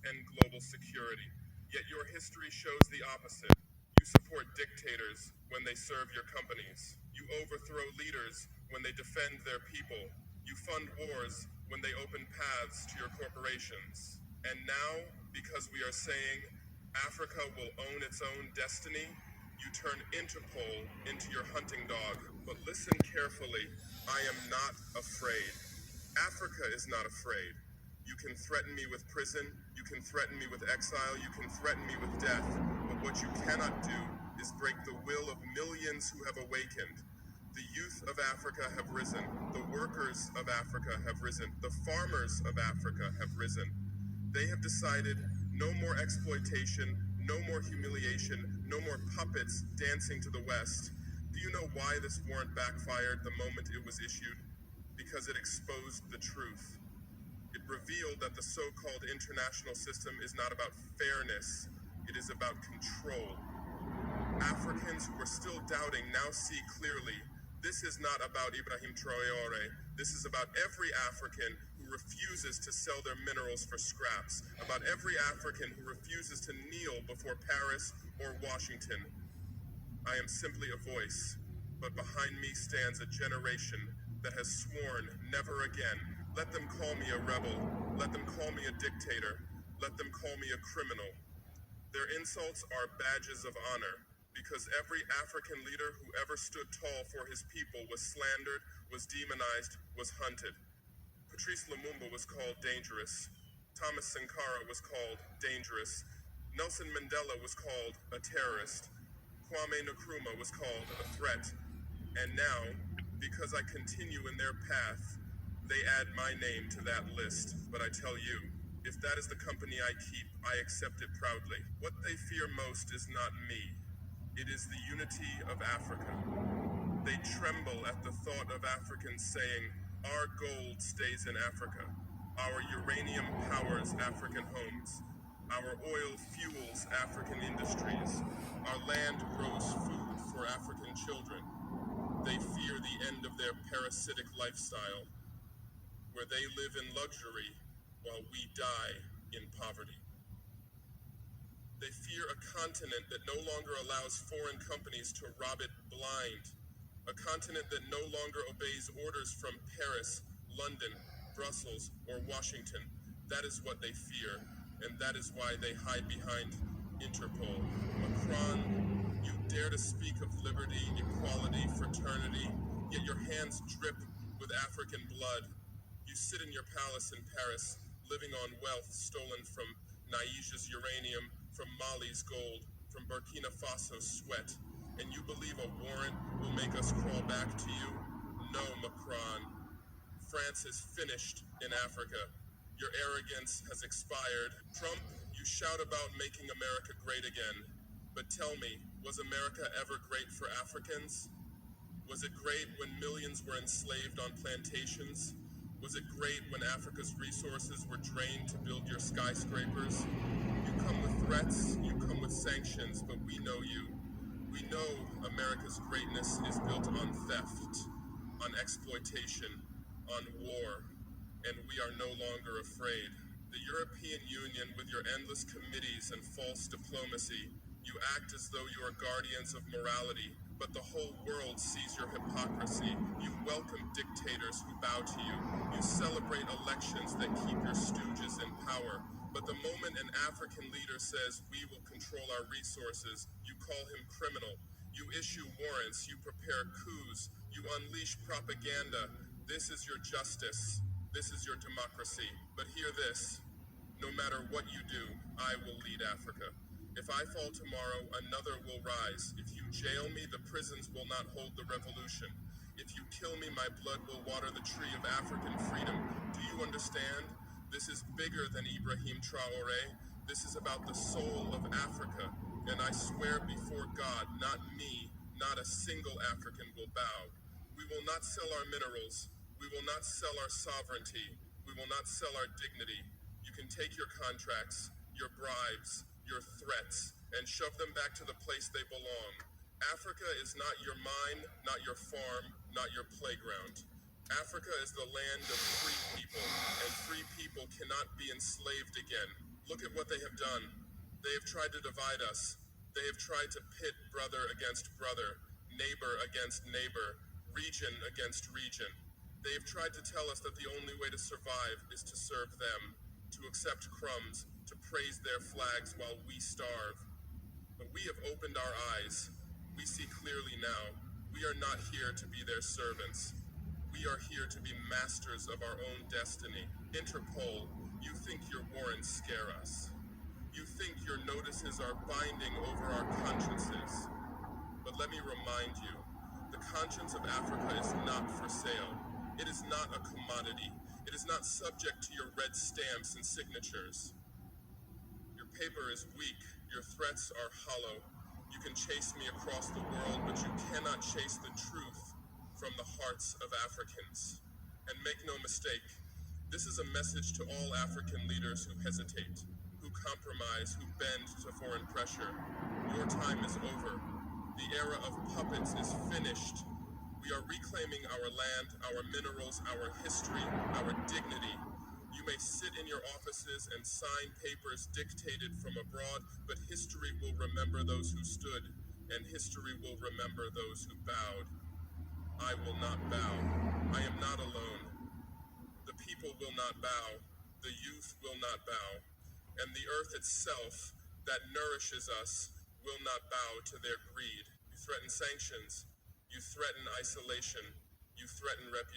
and global security. Yet your history shows the opposite. You support dictators when they serve your companies. You overthrow leaders when they defend their people. You fund wars when they open paths to your corporations. And now, because we are saying Africa will own its own destiny, you turn Interpol into your hunting dog. But listen carefully, I am not afraid. Africa is not afraid. You can threaten me with prison, you can threaten me with exile, you can threaten me with death, but what you cannot do is break the will of millions who have awakened. The youth of Africa have risen, the workers of Africa have risen, the farmers of Africa have risen. They have decided no more exploitation, no more humiliation, no more puppets dancing to the West. Do you know why this warrant backfired the moment it was issued? Because it exposed the truth. It revealed that the so-called international system is not about fairness, it is about control. Africans who were still doubting now see clearly. This is not about Ibrahim Traoré. This is about every African who refuses to sell their minerals for scraps, about every African who refuses to kneel before Paris or Washington. I am simply a voice, but behind me stands a generation that has sworn never again. Let them call me a rebel. Let them call me a dictator. Let them call me a criminal. Their insults are badges of honor, because every African leader who ever stood tall for his people was slandered, was demonized, was hunted. Patrice Lumumba was called dangerous. Thomas Sankara was called dangerous. Nelson Mandela was called a terrorist. Kwame Nkrumah was called a threat. And now, because I continue in their path, they add my name to that list. But I tell you, if that is the company I keep, I accept it proudly. What they fear most is not me. It is the unity of Africa. They tremble at the thought of Africans saying, our gold stays in Africa. Our uranium powers African homes. Our oil fuels African industries. Our land grows food for African children. They fear the end of their parasitic lifestyle, where they live in luxury while we die in poverty. They fear a continent that no longer allows foreign companies to rob it blind, a continent that no longer obeys orders from Paris, London, Brussels, or Washington. That is what they fear, and that is why they hide behind Interpol. Macron, you dare to speak of liberty, equality, fraternity, yet your hands drip with African blood. You sit in your palace in Paris, living on wealth stolen from Niger's uranium, from Mali's gold, from Burkina Faso's sweat, and you believe a warrant will make us crawl back to you? No, Macron. France is finished in Africa. Your arrogance has expired. Trump, you shout about making America great again. But tell me, was America ever great for Africans? Was it great when millions were enslaved on plantations? Was it great when Africa's resources were drained to build your skyscrapers? You come with threats, you come with sanctions, but we know you. We know America's greatness is built on theft, on exploitation, on war, and we are no longer afraid. The European Union, with your endless committees and false diplomacy, you act as though you are guardians of morality, but the whole world sees your hypocrisy. You welcome dictators who bow to you. You celebrate elections that keep your stooges in power. But the moment an African leader says, we will control our resources, you call him criminal. You issue warrants, you prepare coups, you unleash propaganda. This is your justice. This is your democracy. But hear this. No matter what you do, I will lead Africa. If I fall tomorrow, another will rise. If you jail me, the prisons will not hold the revolution. If you kill me, my blood will water the tree of African freedom. Do you understand? This is bigger than Ibrahim Traoré. This is about the soul of Africa. And I swear before God, not me, not a single African will bow. We will not sell our minerals. We will not sell our sovereignty. We will not sell our dignity. You can take your contracts, your bribes, your threats, and shove them back to the place they belong. Africa is not your mine, not your farm, not your playground. Africa is the land of free people, and free people cannot be enslaved again. Look at what they have done. They have tried to divide us. They have tried to pit brother against brother, neighbor against neighbor, region against region. They have tried to tell us that the only way to survive is to serve them, to accept crumbs, to praise their flags while we starve. But we have opened our eyes. We see clearly now. We are not here to be their servants. We are here to be masters of our own destiny. Interpol, you think your warrants scare us. You think your notices are binding over our consciences. But let me remind you, the conscience of Africa is not for sale. It is not a commodity. It is not subject to your red stamps and signatures. Your paper is weak. Your threats are hollow. You can chase me across the world, but you cannot chase the truth from the hearts of Africans. And make no mistake, this is a message to all African leaders who hesitate, who compromise, who bend to foreign pressure. Your time is over. The era of puppets is finished. We are reclaiming our land, our minerals, our history, our dignity. You may sit in your offices and sign papers dictated from abroad, but history will remember those who stood, and history will remember those who bowed. I will not bow. I am not alone. The people will not bow. The youth will not bow. And the earth itself that nourishes us will not bow to their greed. You threaten sanctions. You threaten isolation. You threaten reputation.